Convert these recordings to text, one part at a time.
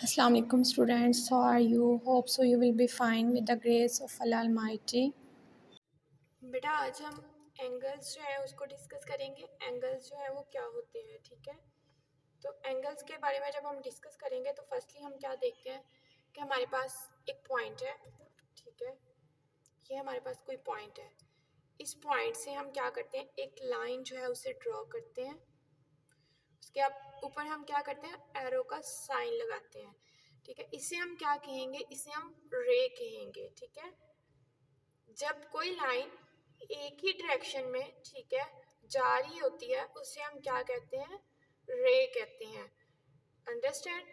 Assalamu alaikum students, how are you? Hope so you will be fine with the grace of Allah Almighty. बेटा आज हम angles जो है उसको discuss करेंगे। एंगल्स जो है वो क्या होते हैं, ठीक है। तो एंगल्स के बारे में जब हम डिस्कस करेंगे तो फर्स्टली हम क्या देखते हैं कि हमारे पास एक पॉइंट है, ठीक है। ये हमारे पास कोई पॉइंट है, इस पॉइंट से हम क्या करते हैं, एक लाइन जो है उसे ड्रॉ करते हैं। उसके ऊपर हम क्या करते हैं, एरो का साइन लगाते हैं, ठीक है। इसे हम क्या कहेंगे, इसे हम रे कहेंगे, ठीक है। जब कोई लाइन एक ही डायरेक्शन में, ठीक है, जा रही होती है उसे हम क्या कहते हैं, रे कहते हैं। अंडरस्टैंड।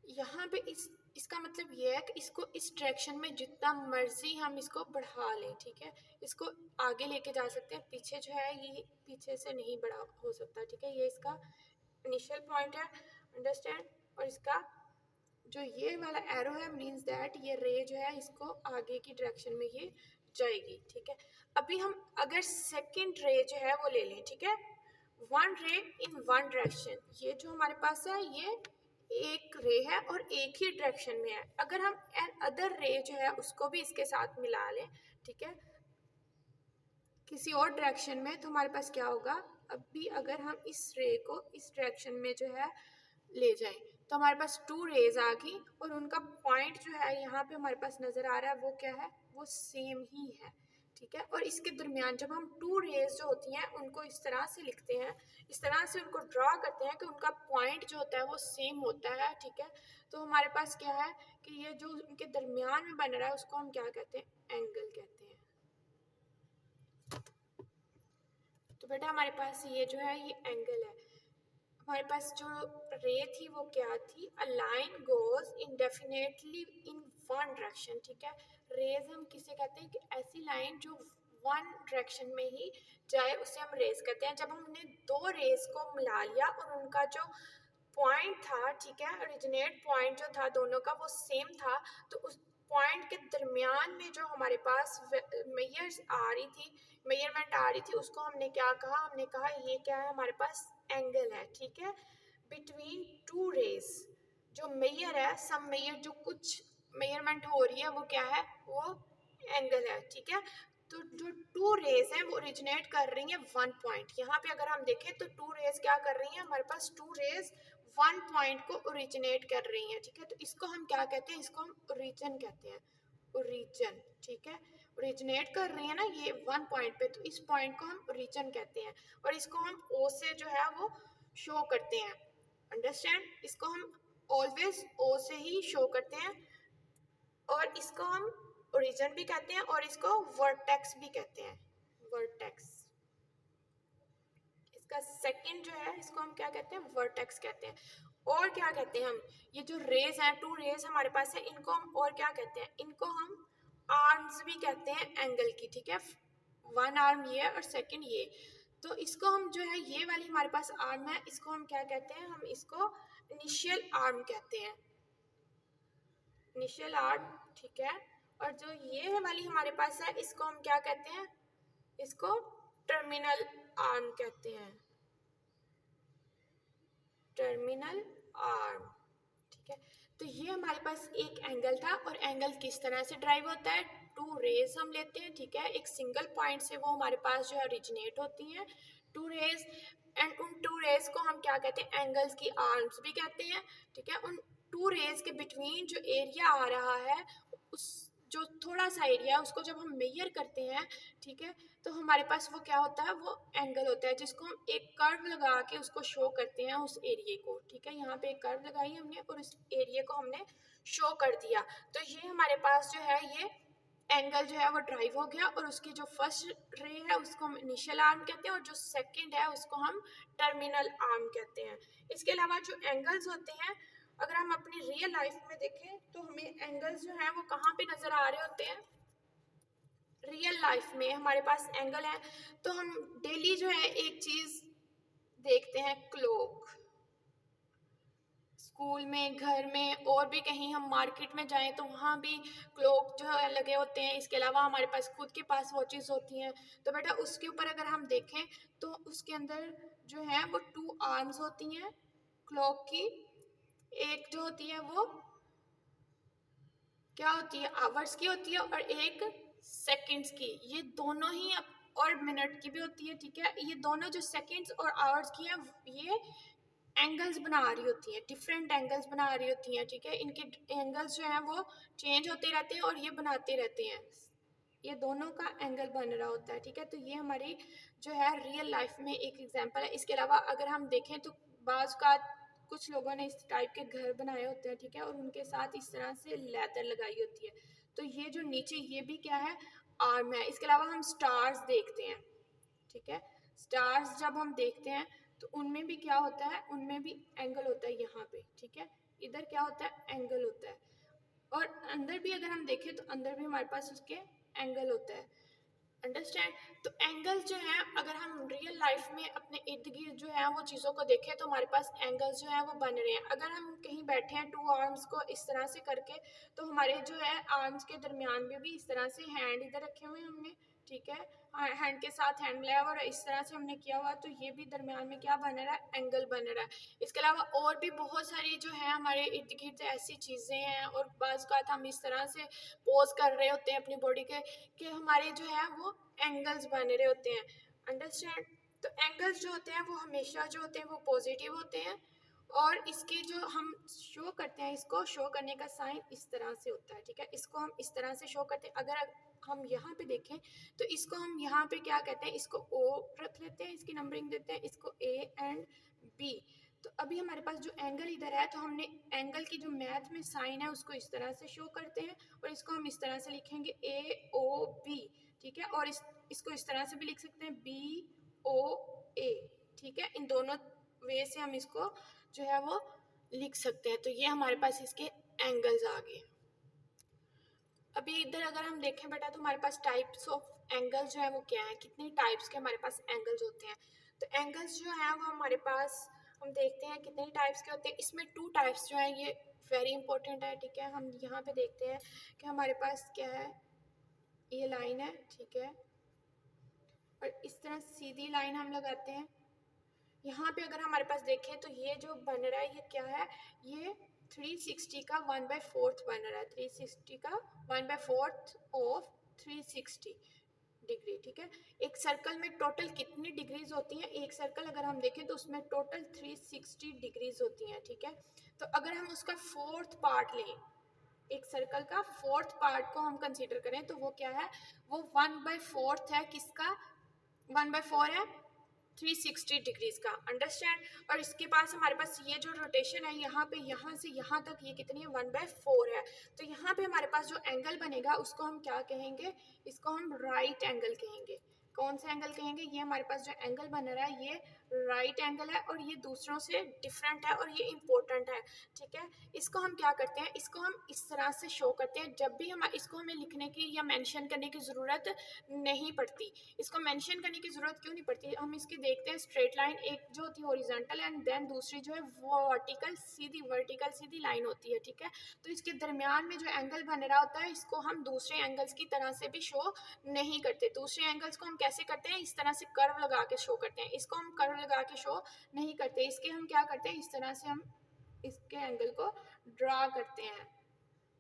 यहाँ पे इसका मतलब ये है कि इसको इस डायरेक्शन में जितना मर्जी हम इसको बढ़ा लें, ठीक है। इसको आगे लेके जा सकते हैं, पीछे जो है ये पीछे से नहीं बढ़ा हो सकता, ठीक है। ये इसका इनिशियल पॉइंट है, अंडरस्टैंड। और इसका जो ये वाला एरो है मीन्स दैट ये रे जो है इसको आगे की डायरेक्शन में ये जाएगी, ठीक है। अभी हम अगर सेकंड रे जो है वो ले लें, ठीक है, वन रे इन वन डायरेक्शन। ये जो हमारे पास है ये एक रे है और एक ही डायरेक्शन में है। अगर हम एन अदर रे जो है उसको भी इसके साथ मिला लें, ठीक है, किसी और डायरेक्शन में, तो हमारे पास क्या होगा, अभी अगर हम इस रे को इस डायरेक्शन में जो है ले जाएं तो हमारे पास टू रेज आ गई और उनका पॉइंट जो है यहाँ पे हमारे पास नज़र आ रहा है वो क्या है, वो सेम ही है, ठीक है। और इसके दरमियान जब हम टू रेज जो होती हैं उनको इस तरह से लिखते हैं, इस तरह से उनको ड्रॉ करते हैं कि उनका पॉइंट जो होता है वो सेम होता है, ठीक है। तो हमारे पास क्या है कि ये जो उनके दरमियान में बन रहा है उसको हम क्या कहते हैं, एंगल कहते हैं। तो बेटा हमारे पास ये जो है ये एंगल है। हमारे पास जो रे थी वो क्या थी, a line goes indefinitely in one direction, ठीक है। रेज हम किसे कहते हैं कि ऐसी लाइन जो वन डायरेक्शन में ही जाए उसे हम रेज कहते हैं। जब हमने दो रेज को मिला लिया और उनका जो पॉइंट था, ठीक है, ओरिजिनेट पॉइंट जो था दोनों का वो सेम था, तो उस पॉइंट के दरमियान में जो हमारे पास मेयर्स आ रही थी, मेजरमेंट आ रही थी, उसको हमने क्या कहा, हमने कहा ये क्या है, हमारे पास एंगल है, ठीक है, बिटवीन टू रेज। जो मेयर है, सम मेयर जो कुछ मेजरमेंट हो रही है वो क्या है, वो एंगल है, ठीक है। तो जो टू रेज हैं वो ओरिजिनेट कर रही हैं वन पॉइंट। यहाँ पे अगर हम देखें तो टू रेज क्या कर रही हैं, हमारे पास टू रेज वन पॉइंट को ओरिजिनेट कर रही हैं, ठीक है। तो इसको हम क्या कहते हैं, इसको हम ओरिजिन कहते हैं, ओरिजिन, ठीक है। ओरिजिनेट कर रही है ना ये वन पॉइंट पे, तो इस पॉइंट को हम ओरिजिन कहते हैं और इसको हम ओ से जो है वो शो करते हैं, अंडरस्टैंड। इसको हम ऑलवेज ओ से ही शो करते हैं और इसको हम ओरिजिन भी कहते हैं और इसको वर्टेक्स भी कहते हैं, वर्टेक्स। इसका सेकंड जो है इसको हम क्या कहते हैं, वर्टेक्स कहते हैं। और क्या कहते हैं हम, ये जो रेज हैं, टू रेज हमारे पास है, इनको हम और क्या कहते हैं, इनको हम आर्म्स भी कहते हैं एंगल की, ठीक है। वन आर्म ये और सेकंड ये, तो इसको हम जो है ये वाली हमारे पास आर्म है, इसको हम क्या कहते हैं, हम इसको इनिशियल आर्म कहते हैं, इनिशियल आर्म, ठीक है। और जो ये वाली हमारे पास है इसको हम क्या कहते हैं, इसको टर्मिनल आर्म कहते हैं, टर्मिनल आर्म, ठीक है। तो ये हमारे पास एक एंगल था और एंगल किस तरह से ड्राइव होता है, टू रेज हम लेते हैं, ठीक है, एक सिंगल पॉइंट से वो हमारे पास जो है ओरिजिनेट होती हैं टू रेज, एंड उन टू रेज को हम क्या कहते हैं, एंगल्स की आर्म्स भी कहते हैं, ठीक है। उन टू रेज के बिटवीन जो एरिया आ रहा है, उस जो थोड़ा सा एरिया है उसको जब हम मेजर करते हैं, ठीक है, तो हमारे पास वो क्या होता है, वो एंगल होता है जिसको हम एक कर्व लगा के उसको शो करते हैं उस एरिया को, ठीक है। यहाँ पे एक कर्व लगाई हमने और उस एरिया को हमने शो कर दिया, तो ये हमारे पास जो है ये एंगल जो है वो ड्राइव हो गया। और उसकी जो फर्स्ट रे है उसको हम इनिशियल आर्म कहते हैं और जो सेकंड है उसको हम टर्मिनल आर्म कहते हैं। इसके अलावा जो एंगल्स होते हैं, अगर हम अपनी रियल लाइफ में देखें तो हमें एंगल्स जो हैं वो कहाँ पे नज़र आ रहे होते हैं, रियल लाइफ में हमारे पास एंगल है। तो हम डेली जो है एक चीज़ देखते हैं, क्लॉक, स्कूल में, घर में, और भी कहीं हम मार्केट में जाएं तो वहाँ भी क्लॉक जो है लगे होते हैं। इसके अलावा हमारे पास खुद के पास वॉचेस होती हैं, तो बेटा उसके ऊपर अगर हम देखें तो उसके अंदर जो है वो टू आर्म्स होती हैं क्लॉक की, एक जो होती है वो क्या होती है, आवर्स की होती है और एक सेकंड्स की, ये दोनों ही और मिनट की भी होती है, ठीक है। ये दोनों जो सेकंड्स और आवर्स की हैं ये एंगल्स बना रही होती हैं, डिफरेंट एंगल्स बना रही होती हैं, ठीक है। इनके एंगल्स जो हैं वो चेंज होते रहते हैं और ये बनाते रहते हैं, ये दोनों का एंगल बन रहा होता है, ठीक है। तो ये हमारी जो है रियल लाइफ में एक एग्जांपल है। इसके अलावा अगर हम देखें तो बाज़ का कुछ लोगों ने इस टाइप के घर बनाए होते हैं, ठीक है, और उनके साथ इस तरह से लेदर लगाई होती है। तो ये जो नीचे ये भी क्या है, आर्म है। इसके अलावा हम स्टार्स देखते हैं, ठीक है। स्टार्स जब हम देखते हैं तो उनमें भी क्या होता है, उनमें भी एंगल होता है यहाँ पे, ठीक है। इधर क्या होता है, एंगल होता है। और अंदर भी अगर हम देखें तो अंदर भी हमारे पास उसके एंगल होता है, अंडरस्टैंड। तो एंगल्स जो हैं, अगर हम रियल लाइफ में अपने इर्द गिर्द जो है वो चीज़ों को देखें तो हमारे पास एंगल्स जो है वो बन रहे हैं। अगर हम कहीं बैठे हैं टू आर्म्स को इस तरह से करके, तो हमारे जो है आर्म्स के दरमियान में भी इस तरह से हैंड इधर रखे हुए हैं हमने, ठीक है, हैंड के साथ हैंड मिलाया हुआ और इस तरह से हमने किया हुआ, तो ये भी दरमियान में क्या बन रहा है, एंगल बन रहा है। इसके अलावा और भी बहुत सारी जो है हमारे इर्द गिर्द ऐसी चीज़ें हैं, और बाज़ बात हम इस तरह से पोज कर रहे होते हैं अपनी बॉडी के कि हमारे जो है वो एंगल्स बन रहे होते हैं, अंडरस्टैंड। तो एंगल्स जो होते हैं वो हमेशा जो होते हैं वो पॉजिटिव होते हैं, और इसके जो हम शो करते हैं, इसको शो करने का साइन इस तरह से होता है, ठीक है। इसको हम इस तरह से शो करते हैं। अगर हम यहाँ पे देखें तो इसको हम यहाँ पे क्या कहते हैं, इसको ओ रख लेते हैं, इसकी नंबरिंग देते हैं, इसको ए एंड बी। तो अभी हमारे पास जो एंगल इधर है, तो हमने एंगल की जो मैथ में साइन है उसको इस तरह से शो करते हैं, और इसको हम इस तरह से लिखेंगे ए ओ बी, ठीक है। और इसको इस तरह से भी लिख सकते हैं बी ओ ए, ठीक है। इन दोनों वे से हम इसको जो है वो लिख सकते हैं। तो ये हमारे पास इसके एंगल्स आ गए। अभी इधर अगर हम देखें बेटा तो हमारे पास टाइप्स ऑफ एंगल्स जो है वो क्या है, कितने टाइप्स के हमारे पास एंगल्स होते हैं। तो एंगल्स जो है वो हमारे पास हम देखते हैं कितने टाइप्स के होते हैं। इसमें टू टाइप्स जो है ये वेरी इंपॉर्टेंट है, ठीक है। हम यहाँ पे देखते हैं कि हमारे पास क्या है, ये लाइन है, ठीक है, और इस तरह सीधी लाइन हम लगाते हैं। यहाँ पे अगर हमारे पास देखें तो ये जो बन रहा है ये क्या है, ये 360 का 1/4 बन रहा है, 360 का 1/4 ऑफ 360 डिग्री, ठीक है। एक सर्कल में टोटल कितनी डिग्रीज होती हैं, एक सर्कल अगर हम देखें तो उसमें टोटल 360 डिग्रीज होती हैं, ठीक है। तो अगर हम उसका फोर्थ पार्ट लें, एक सर्कल का फोर्थ पार्ट को हम कंसीडर करें तो वो क्या है, वो 1/4 है, किसका, 1/4 है 360 डिग्रीज का, अंडरस्टैंड। और इसके पास हमारे पास ये जो रोटेशन है यहाँ पे, यहाँ से यहाँ तक ये कितनी है, 1/4 है। तो यहाँ पे हमारे पास जो एंगल बनेगा उसको हम क्या कहेंगे, इसको हम राइट एंगल कहेंगे। कौन सा एंगल कहेंगे, ये हमारे पास जो एंगल बन रहा है ये राइट एंगल है, और ये दूसरों से डिफरेंट है और ये इम्पोर्टेंट है, ठीक है। इसको हम क्या करते हैं, इसको हम इस तरह से शो करते हैं, जब भी हम इसको हमें लिखने की या मेंशन करने की ज़रूरत नहीं पड़ती। इसको मेंशन करने की ज़रूरत क्यों नहीं पड़ती, हम इसकी देखते हैं स्ट्रेट लाइन एक जो होती है हॉरिजॉन्टल एंड देन दूसरी जो है वो वर्टिकल सीधी लाइन होती है, ठीक है। तो इसके दरमियान में जो एंगल बन रहा होता है इसको हम दूसरे एंगल्स की तरह से भी शो नहीं करते। दूसरे एंगल्स को हम कैसे करते हैं, इस तरह से कर्व लगा के शो करते हैं। इसको हम कर्व लगा के शो नहीं करते, इसके हम क्या करते हैं, इस तरह से हम इसके एंगल को ड्रा करते हैं,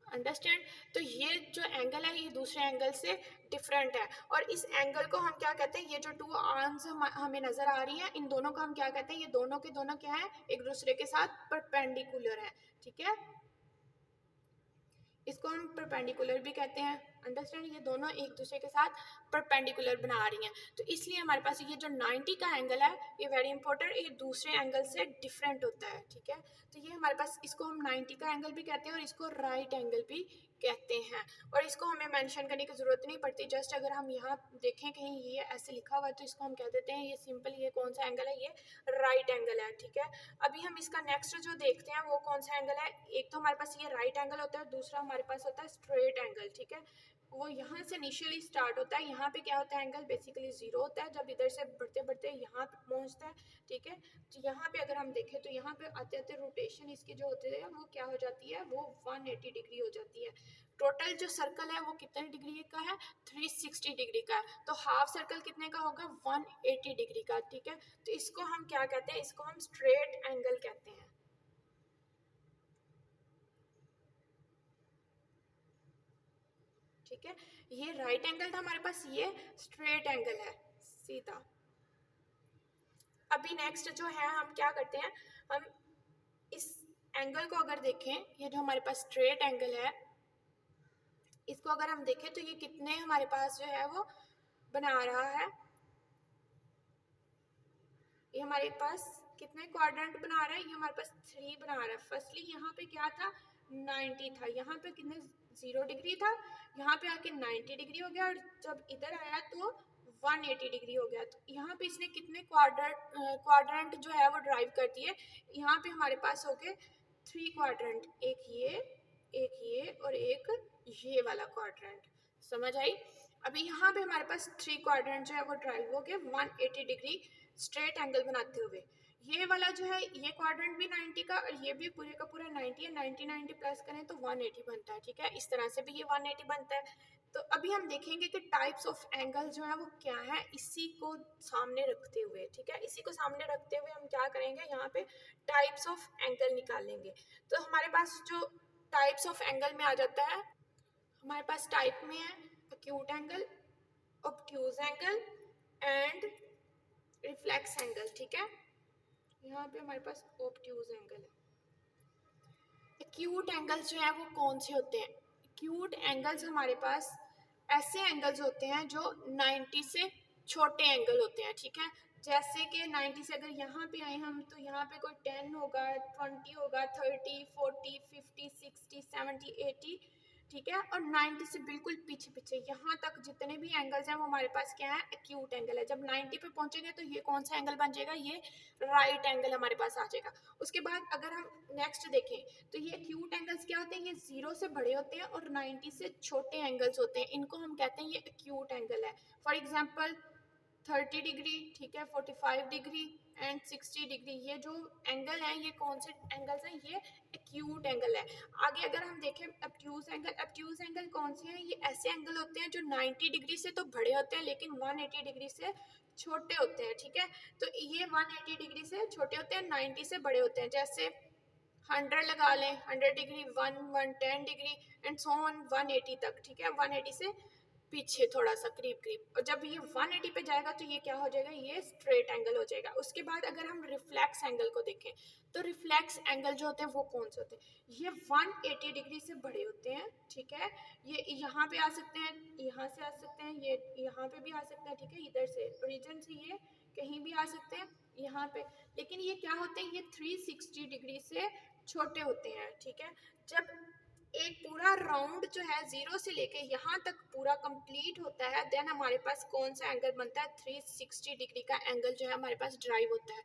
अंडरस्टैंड। तो ये जो एंगल है ये दूसरे एंगल से डिफरेंट है, और इस एंगल को हम क्या कहते हैं, ये जो टू आर्म्स हमें नजर आ रही है इन दोनों को हम क्या कहते हैं, ये दोनों के दोनों क्या है, एक दूसरे के साथ परपेंडिकुलर है, ठीक है। इसको हम परपेंडिकुलर भी कहते हैं, अंडरस्टैंड। ये दोनों एक दूसरे के साथ परपेंडिकुलर बना रही हैं, तो इसलिए हमारे पास ये जो 90 का एंगल है ये वेरी इंपॉर्टेंट, ये दूसरे एंगल से डिफरेंट होता है, ठीक है। तो ये हमारे पास, इसको हम 90 का एंगल भी कहते हैं और इसको राइट एंगल भी कहते हैं, और इसको हमें मेंशन करने की ज़रूरत नहीं पड़ती। जस्ट अगर हम यहाँ देखें कहीं ये ऐसे लिखा हुआ है तो इसको हम कह देते हैं ये सिंपल, ये कौन सा एंगल है, ये राइट एंगल है, ठीक है। अभी हम इसका नेक्स्ट जो देखते हैं वो कौन सा एंगल है, एक तो हमारे पास ये राइट एंगल होता है, दूसरा हमारे पास होता है स्ट्रेट एंगल, ठीक है। वो यहाँ से इनिशियली स्टार्ट होता है, यहाँ पे क्या होता है, एंगल बेसिकली जीरो होता है, जब इधर से बढ़ते बढ़ते यहाँ पे पहुँचता है, ठीक है। तो यहाँ पे अगर हम देखें तो यहाँ पे आते आते रोटेशन इसकी जो होती है वो क्या हो जाती है, वो 180 डिग्री हो जाती है। टोटल जो सर्कल है वो कितने डिग्री का है, 360 डिग्री का है। तो हाफ सर्कल कितने का होगा, 180 डिग्री का, ठीक है। तो इसको हम क्या कहते हैं, इसको हम स्ट्रेट एंगल कहते हैं। ठीक है, ये राइट एंगल था हमारे पास, ये स्ट्रेट एंगल है सीधा। अभी नेक्स्ट जो है हम क्या करते हैं, हम इस एंगल को अगर देखें, ये जो हमारे पास स्ट्रेट एंगल है, इसको अगर हम देखें तो ये कितने हमारे पास जो है वो बना रहा है, ये हमारे पास कितने क्वाड्रेंट बना रहा है, ये हमारे पास 3 बना रहा है। फर्स्टली यहाँ पे क्या था, 90 था, यहाँ पे कितने 0 डिग्री था, यहाँ पे आके 90 डिग्री हो गया, और जब इधर आया तो 180 डिग्री हो गया। तो यहाँ पे इसने कितने क्वाड्रेंट जो है वो ड्राइव कर दिए, यहाँ पे हमारे पास हो गए 3 क्वाड्रेंट, एक ये और एक ये वाला क्वाड्रेंट। समझ आई? अभी यहाँ पे हमारे पास 3 क्वाड्रेंट जो है वो ड्राइव हो गए 180 डिग्री स्ट्रेट एंगल बनाते हुए। ये वाला जो है, ये क्वाड्रेंट भी 90 का और ये भी पूरे का पूरा 90 है, 90 प्लस करें तो 180 बनता है। ठीक है, इस तरह से भी ये 180 बनता है। तो अभी हम देखेंगे कि टाइप्स ऑफ एंगल जो है वो क्या है, इसी को सामने रखते हुए। ठीक है, इसी को सामने रखते हुए हम क्या करेंगे, यहाँ पे टाइप्स ऑफ एंगल निकालेंगे। तो हमारे पास जो टाइप्स ऑफ एंगल में आ जाता है, हमारे पास टाइप में है acute angle, obtuse angle and reflex angle. ठीक है, यहाँ पे हमारे पास ऑब्ट्यूज एंगल है। एक्यूट एंगल्स जो है वो कौन से होते हैं? एक्यूट एंगल्स हमारे पास ऐसे एंगल्स होते हैं जो 90 से छोटे एंगल होते हैं। ठीक है, जैसे कि 90 से अगर यहाँ पे आए हम, तो यहाँ पे कोई 10 होगा, 20 होगा, 30, 40, 50, 60, 70, 80। ठीक है, और 90 से बिल्कुल पीछे पीछे यहाँ तक जितने भी एंगल्स हैं वो हमारे पास क्या है, एक्यूट एंगल है। जब 90 पे पहुंचेंगे तो ये कौन सा एंगल बन जाएगा, ये राइट एंगल हमारे पास आ जाएगा। उसके बाद अगर हम नेक्स्ट देखें तो ये एक्यूट एंगल्स क्या होते हैं, ये 0 से बड़े होते हैं और 90 से छोटे एंगल्स होते हैं, इनको हम कहते हैं ये एक्यूट एंगल है। फॉर एग्जाम्पल 30 डिग्री, ठीक है, 45 डिग्री एंड 60 डिग्री, ये जो एंगल हैं ये कौन से एंगल्स हैं, ये एक्यूट एंगल है। आगे अगर हम देखें ऑब्ट्यूज एंगल, ऑब्ट्यूज एंगल कौन से हैं, ये ऐसे एंगल होते हैं जो 90 डिग्री से तो बड़े होते हैं लेकिन 180 डिग्री से छोटे होते हैं। ठीक है, तो ये 180 डिग्री से छोटे होते हैं, 90 से बड़े होते हैं। जैसे 100 लगा लें, 100 degree, 110 degree and so on 180 तक। ठीक है, 180 से पीछे थोड़ा सा करीब करीब, और जब ये 180 पे जाएगा तो ये क्या हो जाएगा, ये स्ट्रेट एंगल हो जाएगा। उसके बाद अगर हम रिफ्लेक्स एंगल को देखें तो रिफ्लेक्स एंगल जो होते हैं वो कौन से होते हैं, ये 180 डिग्री से बड़े होते हैं। ठीक है, ये यहाँ पे आ सकते हैं, यहाँ से आ सकते हैं, ये यहाँ पे भी आ सकते हैं। ठीक है, इधर से ओरिजिन से ये कहीं भी आ सकते हैं यहाँ पे, लेकिन ये क्या होते हैं, ये 360 डिग्री से छोटे होते हैं। ठीक है, जब एक पूरा राउंड जो है 0 से लेके यहाँ तक पूरा कंप्लीट होता है, देन हमारे पास कौन सा एंगल बनता है, 360 डिग्री का एंगल जो है हमारे पास ड्राइव होता है।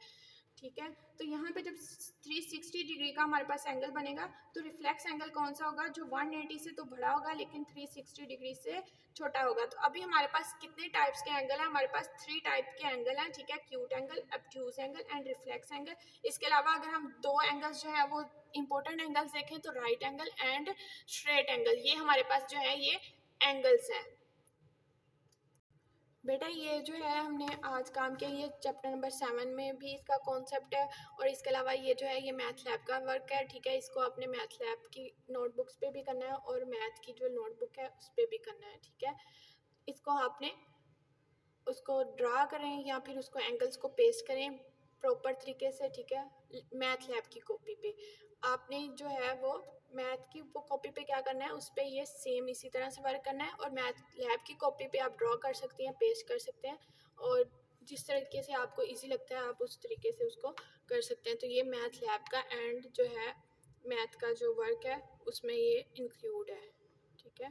ठीक है, तो यहाँ पे जब 360 डिग्री का हमारे पास एंगल बनेगा तो रिफ्लेक्स एंगल कौन सा होगा, जो 180 से तो बड़ा होगा लेकिन 360 डिग्री से छोटा होगा। तो अभी हमारे पास कितने टाइप्स के एंगल हैं, हमारे पास 3 टाइप के एंगल हैं। ठीक है, acute angle, obtuse angle and reflex angle. इसके अलावा अगर हम 2 एंगल्स जो है वो इंपॉर्टेंट एंगल्स देखें तो right angle and straight angle, ये हमारे पास जो है ये एंगल्स हैं। बेटा ये जो है हमने आज काम किया, ये चैप्टर नंबर 7 में भी इसका कॉन्सेप्ट है, और इसके अलावा ये जो है ये मैथ लैब का वर्क है। ठीक है, इसको अपने मैथ लैब की नोटबुक्स पे भी करना है और मैथ की जो नोटबुक है उस पर भी करना है। ठीक है, इसको आपने उसको ड्रा करें या फिर उसको एंगल्स को पेस्ट करें प्रॉपर तरीके से। ठीक है, मैथ लैब की कॉपी पे आपने जो है वो मैथ की वो कॉपी पे क्या करना है, उस पर ये सेम इसी तरह से वर्क करना है, और मैथ लैब की कॉपी पे आप ड्रॉ कर सकते हैं, पेस्ट कर सकते हैं, और जिस तरीके से आपको इजी लगता है आप उस तरीके से उसको कर सकते हैं। तो ये मैथ लैब का एंड जो है मैथ का जो वर्क है उसमें ये इंक्लूड है। ठीक है।